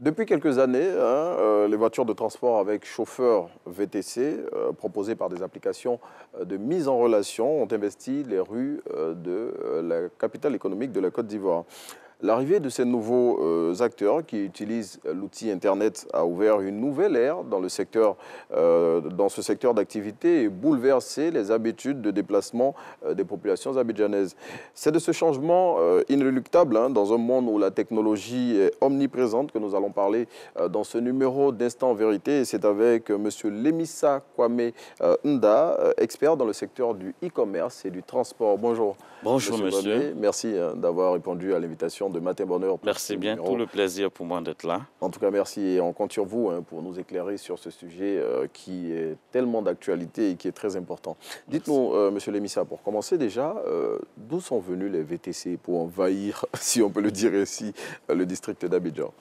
Depuis quelques années, les voitures de transport avec chauffeur VTC, proposées par des applications de mise en relation, ont investi les rues de la capitale économique de la Côte d'Ivoire. L'arrivée de ces nouveaux acteurs qui utilisent l'outil Internet a ouvert une nouvelle ère dans ce secteur d'activité et bouleversé les habitudes de déplacement des populations abidjanaises. C'est de ce changement inéluctable dans un monde où la technologie est omniprésente que nous allons parler dans ce numéro d'Instant Vérité. Et c'est avec M. Lemissa Kwame Nda, expert dans le secteur du e-commerce et du transport. Bonjour. Bonjour monsieur. Merci d'avoir répondu à l'invitation de Matin Bonheur. Merci bien, tout le plaisir pour moi d'être là. En tout cas, merci et on compte sur vous pour nous éclairer sur ce sujet qui est tellement d'actualité et qui est très important. Dites-nous, Monsieur Lemissa, pour commencer déjà, d'où sont venus les VTC pour envahir, si on peut le dire ainsi, le district d'Abidjan?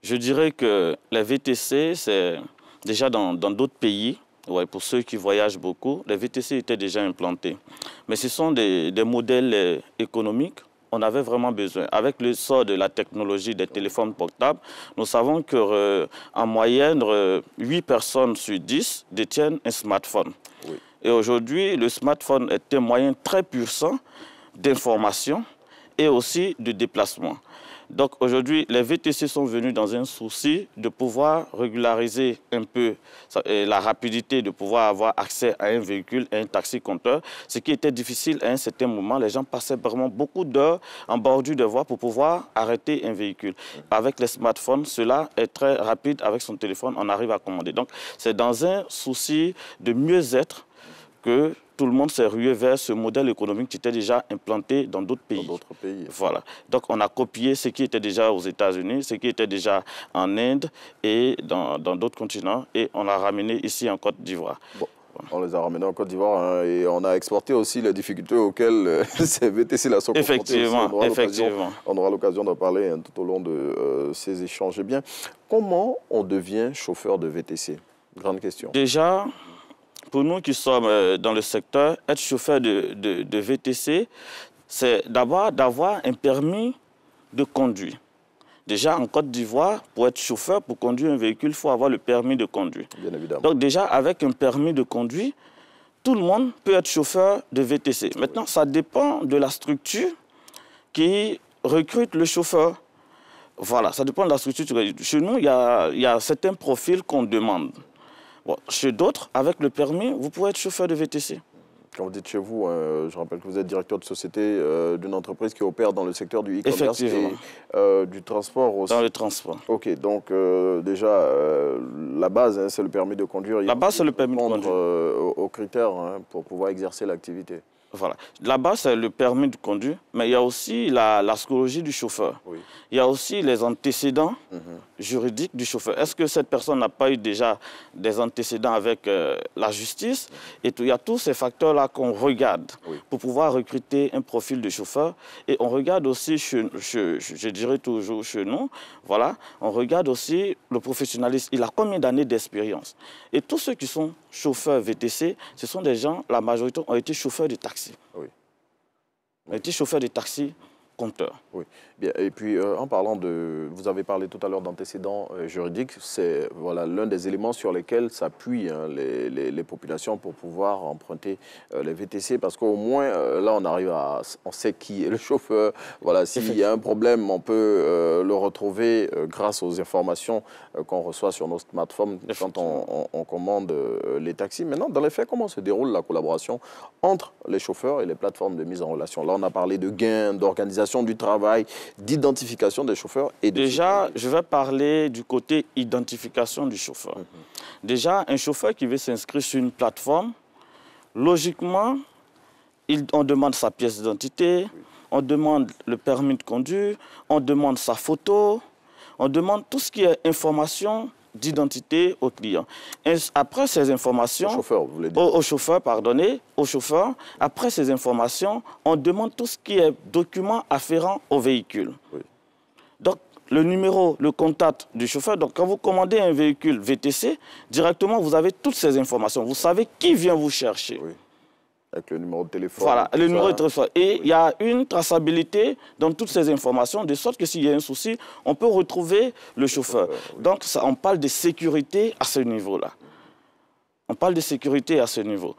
Je dirais que les VTC, c'est déjà dans d'autres pays. Ouais, pour ceux qui voyagent beaucoup, les VTC étaient déjà implantés. Mais ce sont des modèles économiques. On avait vraiment besoin. Avec l'essor de la technologie des téléphones portables, nous savons qu'en moyenne, 8 personnes sur 10 détiennent un smartphone. Oui. Et aujourd'hui, le smartphone est un moyen très puissant d'information et aussi de déplacement. Donc aujourd'hui, les VTC sont venus dans un souci de pouvoir régulariser un peu la rapidité, de pouvoir avoir accès à un véhicule, à un taxi-compteur, ce qui était difficile à un certain moment. Les gens passaient vraiment beaucoup d'heures en bordure de voie pour pouvoir arrêter un véhicule. Avec les smartphones, cela est très rapide. Avec son téléphone, on arrive à commander. Donc c'est dans un souci de mieux-être que tout le monde s'est rué vers ce modèle économique qui était déjà implanté dans d'autres pays. Voilà. Donc on a copié ce qui était déjà aux États-Unis, ce qui était déjà en Inde et dans d'autres continents, et on l'a ramené ici en Côte d'Ivoire. Bon. On les a ramenés en Côte d'Ivoire et on a exporté aussi les difficultés auxquelles ces VTC-là sont confrontés. Effectivement. On aura l'occasion d'en parler tout au long de ces échanges. Eh bien, comment on devient chauffeur de VTC? Grande question. Déjà, pour nous qui sommes dans le secteur, être chauffeur de VTC, c'est d'abord d'avoir un permis de conduire. Déjà, en Côte d'Ivoire, pour être chauffeur, pour conduire un véhicule, il faut avoir le permis de conduire. Bien évidemment. Donc déjà, avec un permis de conduire, tout le monde peut être chauffeur de VTC. Maintenant, ça dépend de la structure qui recrute le chauffeur. Voilà, ça dépend de la structure. Chez nous, il y a certains profils qu'on demande. Bon, chez d'autres, avec le permis, vous pouvez être chauffeur de VTC. Quand vous dites chez vous, je rappelle que vous êtes directeur de société d'une entreprise qui opère dans le secteur du e-commerce et du transport aussi. Dans le transport. Ok, donc déjà, la base, c'est le permis de conduire. La base, c'est le permis de conduire. Aux critères pour pouvoir exercer l'activité. Voilà. Là-bas, c'est le permis de conduire, mais il y a aussi la psychologie du chauffeur. Oui. Il y a aussi les antécédents juridiques du chauffeur. Est-ce que cette personne n'a pas eu déjà des antécédents avec la justice? Et il y a tous ces facteurs-là qu'on regarde pour pouvoir recruter un profil de chauffeur. Et on regarde aussi, je dirais toujours chez nous, voilà, on regarde aussi le professionnalisme. Il a combien d'années d'expérience? Et tous ceux qui sont chauffeurs VTC, ce sont des gens, la majorité ont été chauffeurs de taxi. Oui. On a été chauffeur de taxi, compteur. Oui. Bien. Et puis, en parlant de... Vous avez parlé tout à l'heure d'antécédents juridiques. C'est l'un des éléments sur lesquels s'appuient les populations pour pouvoir emprunter les VTC. Parce qu'au moins, là, on arrive à... On sait qui est le chauffeur. Voilà, s'il y a un problème, on peut le retrouver grâce aux informations qu'on reçoit sur nos smartphones quand on commande les taxis. Maintenant, dans les faits, comment se déroule la collaboration entre les chauffeurs et les plateformes de mise en relation? Là, on a parlé de gains, d'organisation du travail, d'identification des chauffeurs et de... Déjà, je vais parler du côté identification du chauffeur. Déjà, un chauffeur qui veut s'inscrire sur une plateforme, logiquement, on demande sa pièce d'identité, on demande le permis de conduire, on demande sa photo, on demande tout ce qui est information d'identité au client. Et après ces informations, au chauffeur, après ces informations, on demande tout ce qui est document afférent au véhicule. Oui. Donc, le numéro, le contact du chauffeur. Donc, quand vous commandez un véhicule VTC, directement, vous avez toutes ces informations. Vous savez qui vient vous chercher. Oui. Avec le numéro de téléphone. Voilà, le numéro de téléphone. Et il y a une traçabilité dans toutes ces informations, de sorte que s'il y a un souci, on peut retrouver le chauffeur. Oui. Donc, ça, on parle de sécurité à ce niveau-là. On parle de sécurité à ce niveau.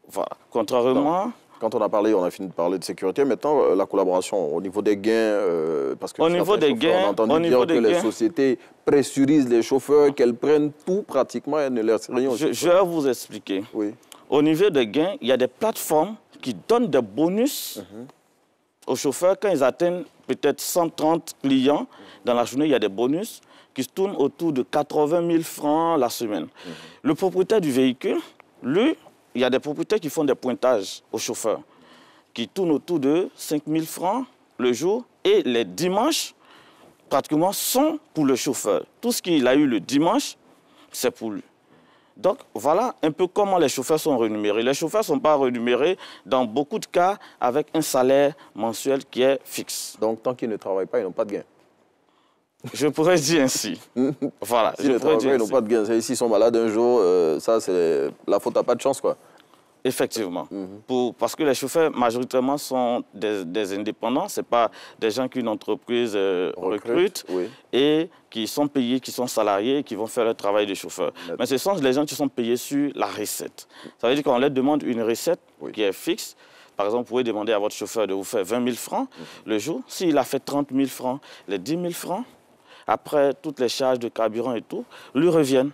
Voilà. Contrairement... Non. Quand on a parlé, on a fini de parler de sécurité. Maintenant, la collaboration au niveau des gains, parce que au niveau des gains, on a entendu dire que les sociétés pressurisent les chauffeurs, qu'elles prennent tout pratiquement et ne laissent rien. Je vais vous expliquer. Oui. Au niveau des gains, il y a des plateformes qui donnent des bonus aux chauffeurs quand ils atteignent peut-être 130 clients. Dans la journée, il y a des bonus qui se tournent autour de 80 000 francs la semaine. Le propriétaire du véhicule, lui, il y a des propriétaires qui font des pointages aux chauffeurs, qui tournent autour de 5 000 francs le jour. Et les dimanches, pratiquement, sont pour le chauffeur. Tout ce qu'il a eu le dimanche, c'est pour lui. Donc, voilà un peu comment les chauffeurs sont rémunérés. Les chauffeurs ne sont pas rémunérés, dans beaucoup de cas, avec un salaire mensuel qui est fixe. Donc, tant qu'ils ne travaillent pas, ils n'ont pas de gain. Je pourrais dire ainsi. Voilà. S'ils ne travaillent pas, ils n'ont pas de gain. S'ils sont malades un jour, ça, c'est la faute à pas de chance, quoi. Effectivement. Parce que les chauffeurs, majoritairement, sont des indépendants. Ce n'est pas des gens qu'une entreprise recrute et qui sont payés, qui sont salariés, qui vont faire le travail de chauffeur. Mais ce sont les gens qui sont payés sur la recette. Ça veut dire qu'on leur demande une recette qui est fixe. Par exemple, vous pouvez demander à votre chauffeur de vous faire 20 000 francs le jour. S'il a fait 30 000 francs, les 10 000 francs, après toutes les charges de carburant et tout, lui reviennent.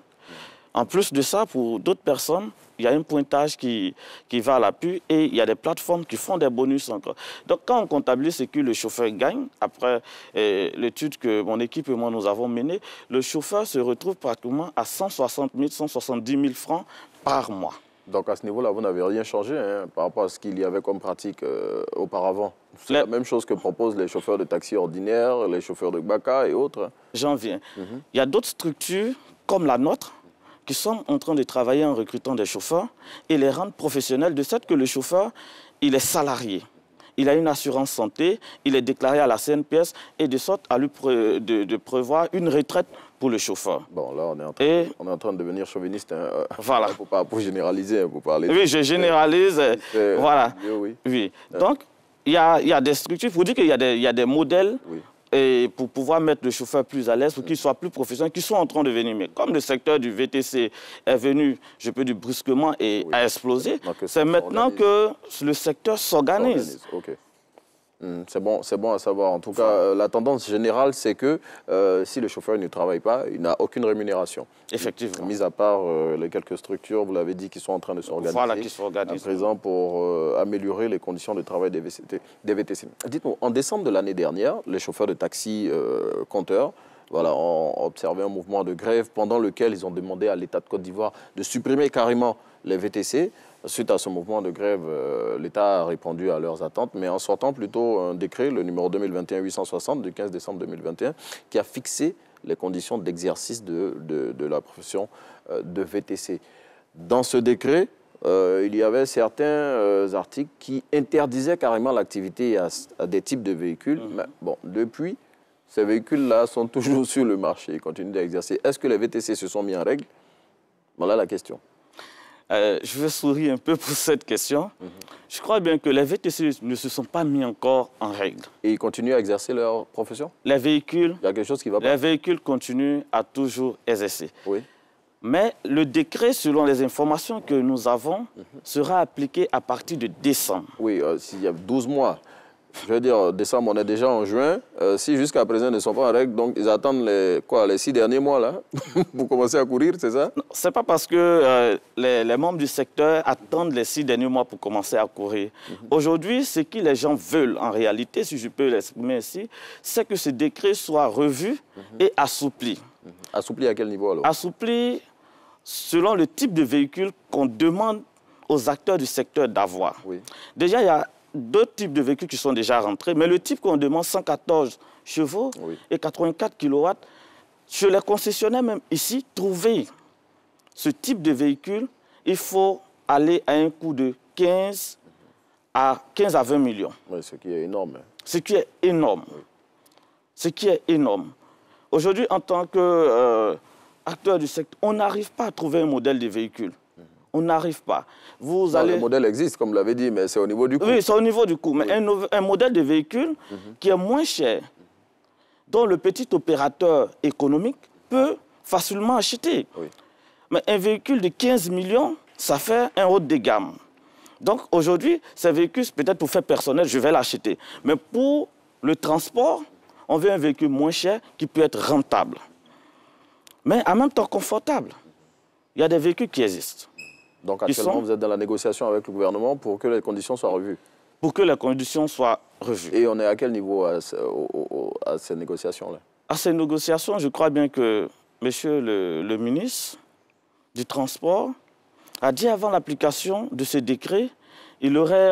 En plus de ça, pour d'autres personnes, il y a un pointage qui va à l'appui et il y a des plateformes qui font des bonus encore. Donc, quand on comptabilise ce que le chauffeur gagne, après l'étude que mon équipe et moi nous avons menée, le chauffeur se retrouve pratiquement à 160 000, 170 000 francs par mois. Donc, à ce niveau-là, vous n'avez rien changé par rapport à ce qu'il y avait comme pratique auparavant. C'est la même chose que proposent les chauffeurs de taxi ordinaires, les chauffeurs de Gbaka et autres. J'en viens. Il y a d'autres structures comme la nôtre qui sont en train de travailler en recrutant des chauffeurs et les rendre professionnels de sorte que le chauffeur, il est salarié. Il a une assurance santé, il est déclaré à la CNPS et de sorte à lui de prévoir une retraite pour le chauffeur. Bon, là, on est en train de devenir chauviniste. Hein. Voilà. Pour généraliser, pour parler. Oui, je généralise. Voilà. Oui. Donc, il y a des structures, pour dire qu'il y a des modèles. Et pour pouvoir mettre le chauffeur plus à l'aise, pour qu'il soit plus professionnel, qui sont en train de venir. Mais comme le secteur du VTC est venu, je peux dire brusquement, et a explosé, c'est maintenant que le secteur s'organise. C'est bon à savoir. En tout cas, la tendance générale, c'est que si le chauffeur ne travaille pas, il n'a aucune rémunération. Effectivement. Mis à part les quelques structures, vous l'avez dit, qui sont en train de s'organiser. Voilà, qui s'organisent. À présent, pour améliorer les conditions de travail des VTC. Dites-nous, en décembre de l'année dernière, les chauffeurs de taxi compteurs ont observé un mouvement de grève pendant lequel ils ont demandé à l'État de Côte d'Ivoire de supprimer carrément les VTC. Suite à ce mouvement de grève, l'État a répondu à leurs attentes, mais en sortant plutôt un décret, le numéro 2021-860 du 15 décembre 2021, qui a fixé les conditions d'exercice de la profession de VTC. Dans ce décret, il y avait certains articles qui interdisaient carrément l'activité à des types de véhicules. Mais bon, depuis, ces véhicules-là sont toujours sur le marché, ils continuent d'exercer. Est-ce que les VTC se sont mis en règle? Voilà la question. Je vais sourire un peu pour cette question. Je crois bien que les VTC ne se sont pas mis encore en règle. Et ils continuent à exercer leur profession? Les véhicules, il y a quelque chose qui va pas. Les véhicules continuent à toujours exercer. Oui. Mais le décret, selon les informations que nous avons, sera appliqué à partir de décembre. Oui, s'il y a 12 mois. Je veux dire, décembre, on est déjà en juin. Si jusqu'à présent ils ne sont pas en règle, donc ils attendent les 6 derniers mois là, pour commencer à courir, c'est ça? Ce n'est pas parce que les membres du secteur attendent les 6 derniers mois pour commencer à courir. Aujourd'hui, ce que les gens veulent en réalité, si je peux l'exprimer ici, c'est que ce décret soit revu et assoupli. Assoupli à quel niveau alors? Assoupli selon le type de véhicule qu'on demande aux acteurs du secteur d'avoir. Oui. Déjà, il y a d'autres types de véhicules qui sont déjà rentrés, mais le type qu'on demande, 114 chevaux et 84 kW, chez les concessionnaires même ici, trouver ce type de véhicule, il faut aller à un coût de 15 à 20 millions. Oui, ce qui est énorme. Ce qui est énorme. Oui. Ce qui est énorme. Aujourd'hui, en tant qu'acteur du secteur, on n'arrive pas à trouver un modèle de véhicule On n'arrive pas. Le modèle existe, comme vous l'avez dit, mais c'est au niveau du coût. Oui, c'est au niveau du coût. Mais un modèle de véhicule qui est moins cher, dont le petit opérateur économique peut facilement acheter. Oui. Mais un véhicule de 15 millions, ça fait un haut de gamme. Donc aujourd'hui, ces véhicules, peut-être pour faire personnel, je vais l'acheter. Mais pour le transport, on veut un véhicule moins cher qui peut être rentable. Mais en même temps confortable. Il y a des véhicules qui existent. Donc actuellement, vous êtes dans la négociation avec le gouvernement pour que les conditions soient revues. Pour que les conditions soient revues. Et on est à quel niveau à ces négociations-là? À ces négociations, je crois bien que monsieur le ministre du Transport a dit avant l'application de ce décret, il aurait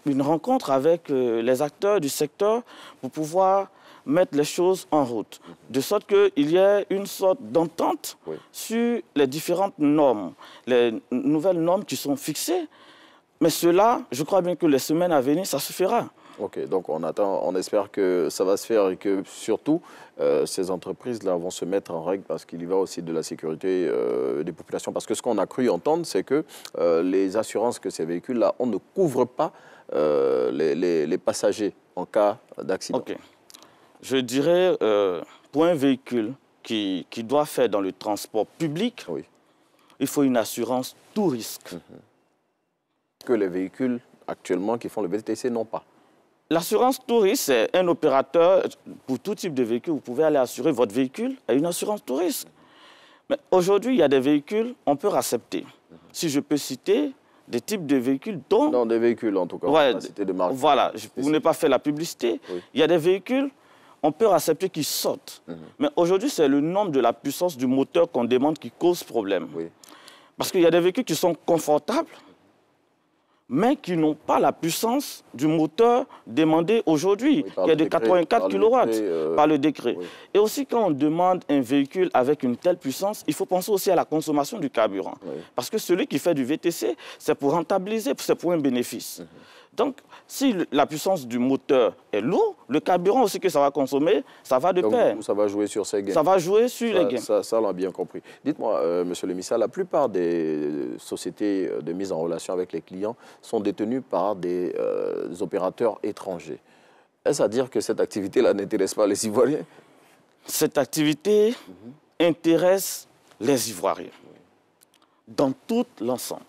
une rencontre avec les acteurs du secteur pour pouvoir mettre les choses en route, de sorte qu'il y ait une sorte d'entente sur les différentes normes, les nouvelles normes qui sont fixées. Mais cela, je crois bien que les semaines à venir, ça se fera. Ok, donc on espère que ça va se faire et que surtout ces entreprises-là vont se mettre en règle parce qu'il y va aussi de la sécurité des populations. Parce que ce qu'on a cru entendre, c'est que les assurances que ces véhicules-là, on ne couvre pas les passagers en cas d'accident. Okay. Je dirais, pour un véhicule qui doit faire dans le transport public, il faut une assurance tout risque. Que les véhicules actuellement qui font le VTC n'ont pas. L'assurance tout risque, c'est un opérateur, pour tout type de véhicule, vous pouvez aller assurer votre véhicule à une assurance tout risque. Mais aujourd'hui, il y a des véhicules, on peut accepter. Si je peux citer des types de véhicules dont... Non, des véhicules en tout cas, ouais, on va citer de marques. Voilà, vous n'avez pas fait la publicité. Il y a des véhicules, on peut accepter qu'ils sautent. Mais aujourd'hui, c'est le nombre de la puissance du moteur qu'on demande qui cause problème. Parce qu'il y a des véhicules qui sont confortables, mais qui n'ont pas la puissance du moteur demandé aujourd'hui. Il y a de 84 kW par le décret. Et aussi, quand on demande un véhicule avec une telle puissance, il faut penser aussi à la consommation du carburant. Parce que celui qui fait du VTC, c'est pour rentabiliser, c'est pour un bénéfice. Donc, si la puissance du moteur est lourde, le carburant aussi que ça va consommer, ça va de pair. Ça va jouer sur ces gains. Ça va jouer sur les gains. Ça, on l'a bien compris. Dites-moi, monsieur le ministre, la plupart des sociétés de mise en relation avec les clients sont détenues par des opérateurs étrangers. Est-ce à dire que cette activité-là n'intéresse pas les Ivoiriens? Cette activité intéresse les Ivoiriens dans tout l'ensemble.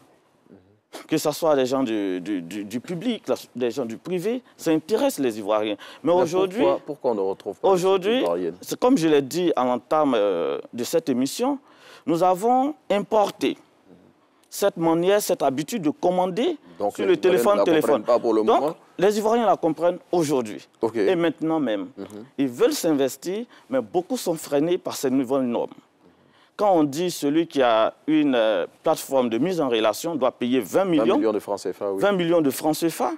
Que ce soit les gens du public, les gens du privé, ça intéresse les Ivoiriens. Mais aujourd'hui, pourquoi on ne retrouve pas aujourd'hui, c'est comme je l'ai dit à l'entame de cette émission, nous avons importé cette manière, cette habitude de commander sur le téléphone. Pas pour le moment. Les Ivoiriens la comprennent aujourd'hui et maintenant même. Ils veulent s'investir, mais beaucoup sont freinés par ces nouvelles normes. Quand on dit celui qui a une plateforme de mise en relation doit payer 20 millions de francs CFA, 20 millions de francs CFA,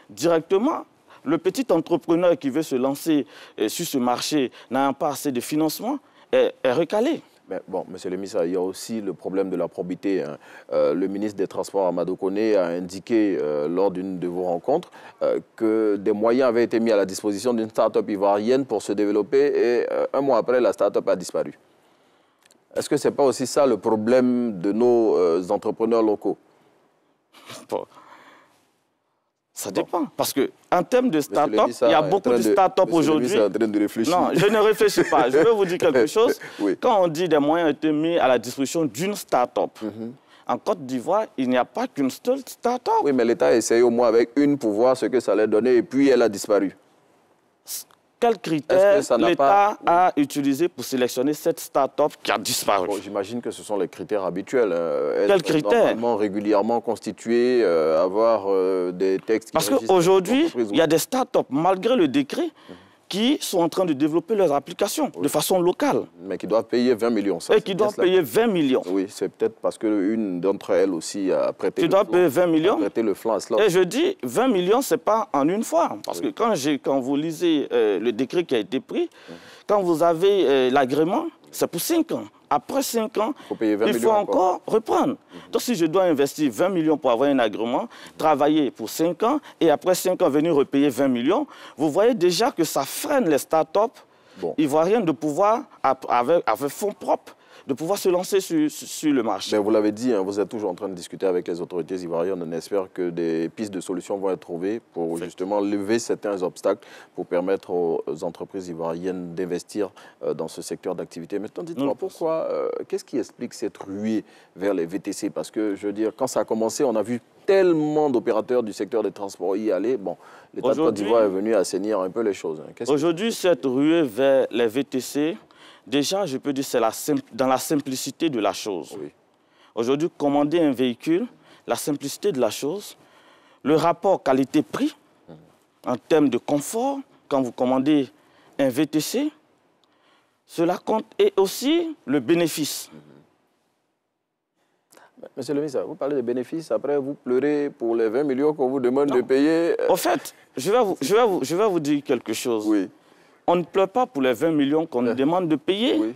directement, le petit entrepreneur qui veut se lancer sur ce marché n'ayant pas assez de financement est recalé. Mais bon, monsieur le ministre, il y a aussi le problème de la probité. Le ministre des Transports, Amadou Koné, a indiqué lors d'une de vos rencontres que des moyens avaient été mis à la disposition d'une start-up ivoirienne pour se développer et un mois après, la start-up a disparu. Est-ce que ce n'est pas aussi ça le problème de nos entrepreneurs locaux? Bon. Ça dépend. Parce qu'en termes de start-up, il y a beaucoup de start-up aujourd'hui. En train de réfléchir. Non, je ne réfléchis pas. Je vais vous dire quelque chose. Quand on dit des moyens ont été mis à la disposition d'une start-up, en Côte d'Ivoire, il n'y a pas qu'une seule start-up. Oui, mais l'État a essayé au moins avec une pour voir ce que ça allait donner et puis elle a disparu. Quels critères l'État a utilisé pour sélectionner cette start-up qui a disparu? Bon, j'imagine que ce sont les critères habituels. Quels critères? Normalement régulièrement constitués, avoir des textes... Parce qu'aujourd'hui, il y a des start-up, malgré le décret, qui sont en train de développer leurs applications de façon locale. Mais qui doivent payer 20 millions. Et qui doivent payer 20 millions. Oui, c'est peut-être parce qu'une d'entre elles aussi a prêté le flanc. Tu dois payer 20 millions. Le flanc à cela. Et je dis, 20 millions, ce n'est pas en une fois. Parce que quand vous lisez le décret qui a été pris, quand vous avez l'agrément, c'est pour 5 ans. Après 5 ans, il faut encore reprendre. Donc si je dois investir 20 millions pour avoir un agrément, travailler pour 5 ans, et après 5 ans, venir repayer 20 millions, vous voyez déjà que ça freine les start-up ivoiriennes de pouvoir, avec fonds propres, de pouvoir se lancer sur le marché. Mais vous l'avez dit, hein, vous êtes toujours en train de discuter avec les autorités ivoiriennes. On espère que des pistes de solutions vont être trouvées pour justement lever certains obstacles pour permettre aux entreprises ivoiriennes d'investir dans ce secteur d'activité. Maintenant, dites-moi pourquoi, qu'est-ce qui explique cette ruée vers les VTC? Parce que, je veux dire, quand ça a commencé, on a vu tellement d'opérateurs du secteur des transports y aller. Bon, l'État de Côte d'Ivoire est venu assainir un peu les choses. Hein. Aujourd'hui, cette ruée vers les VTC, déjà, je peux dire, c'est dans la simplicité de la chose. Oui. Aujourd'hui, commander un véhicule, la simplicité de la chose, le rapport qualité-prix, en termes de confort, quand vous commandez un VTC, cela compte, et aussi le bénéfice. Monsieur le ministre, vous parlez de bénéfices, après vous pleurez pour les 20 millions qu'on vous demande de payer. En fait, je vais vous dire quelque chose. Oui. On ne pleure pas pour les 20 millions qu'on nous demande de payer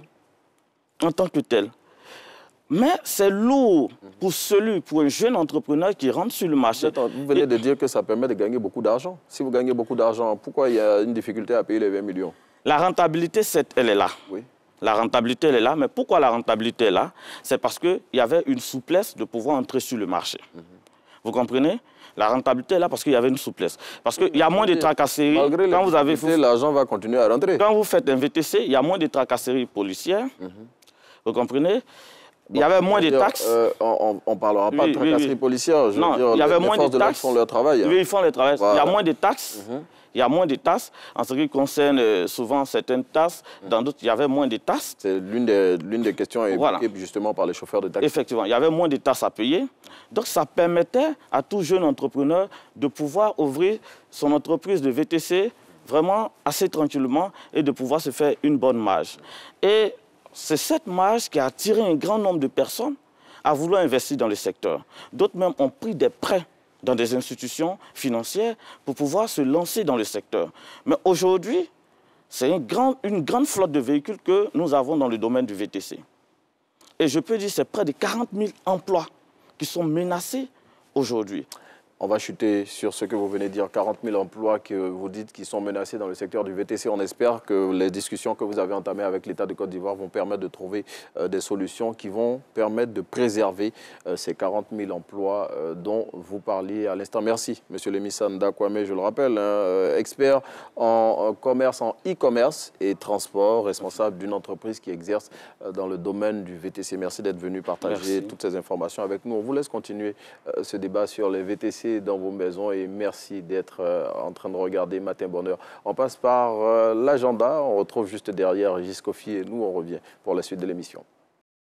en tant que tel. Mais c'est lourd pour un jeune entrepreneur qui rentre sur le marché. Vous venez de dire que ça permet de gagner beaucoup d'argent. Si vous gagnez beaucoup d'argent, pourquoi il y a une difficulté à payer les 20 millions? La rentabilité, elle est là. Oui. La rentabilité, elle est là. Mais pourquoi la rentabilité est là? C'est parce qu'il y avait une souplesse de pouvoir entrer sur le marché. Vous comprenez? La rentabilité est là parce qu'il y avait une souplesse. Parce qu'il y a moins de tracasseries. Malgré quand vous avez fait, l'argent va continuer à rentrer. Quand vous faites un VTC, il y a moins de tracasseries policières. Vous comprenez? Il y avait moins de taxes. On ne parlera pas de tracasseries policières. Je veux dire, il y avait moins de taxes. Ils font leur travail. Oui, ils font leur travail. Voilà. Il y a moins de taxes. Il y a moins de taxes. En ce qui concerne souvent certaines taxes, dans d'autres, il y avait moins de taxes. C'est l'une des questions évoquées justement par les chauffeurs de taxi. Effectivement, il y avait moins de taxes à payer. Donc, ça permettait à tout jeune entrepreneur de pouvoir ouvrir son entreprise de VTC vraiment assez tranquillement et de pouvoir se faire une bonne marge. Et c'est cette marge qui a attiré un grand nombre de personnes à vouloir investir dans le secteur. D'autres même ont pris des prêts dans des institutions financières pour pouvoir se lancer dans le secteur. Mais aujourd'hui, c'est une grande flotte de véhicules que nous avons dans le domaine du VTC. Et je peux dire que c'est près de 40 000 emplois qui sont menacés aujourd'hui. On va chuter sur ce que vous venez de dire, 40 000 emplois que vous dites qui sont menacés dans le secteur du VTC. On espère que les discussions que vous avez entamées avec l'État de Côte d'Ivoire vont permettre de trouver des solutions qui vont permettre de préserver ces 40 000 emplois dont vous parliez à l'instant. Merci, Monsieur Lemissa Ndakwame, je le rappelle, expert en commerce, en e-commerce et transport, responsable d'une entreprise qui exerce dans le domaine du VTC. Merci d'être venu partager toutes ces informations avec nous. On vous laisse continuer ce débat sur les VTC dans vos maisons et merci d'être en train de regarder Matin Bonheur. On passe par l'agenda, on retrouve juste derrière Régis Kofi et nous on revient pour la suite de l'émission.